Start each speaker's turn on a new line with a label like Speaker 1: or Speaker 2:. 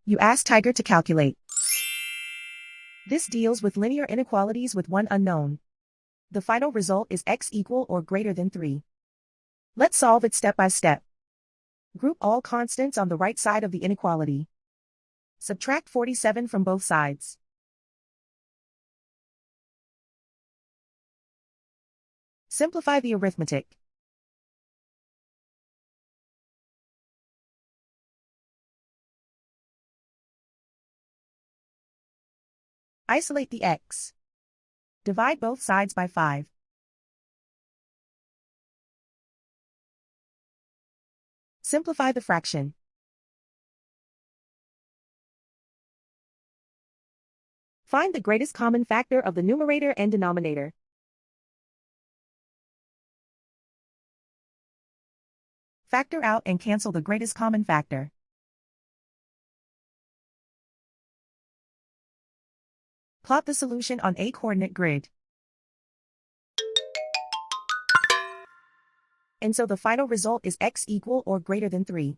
Speaker 1: You ask Tiger to calculate. This deals with linear inequalities with one unknown. The final result is x equal or greater than 3. Let's solve it step by step. Group all constants on the right side of the inequality. Subtract 47 from both sides. Simplify the arithmetic. Isolate the x. Divide both sides by 5. Simplify the fraction. Find the greatest common factor of the numerator and denominator. Factor out and cancel the greatest common factor. Plot the solution on a coordinate grid. And so the final result is x equal or greater than 3.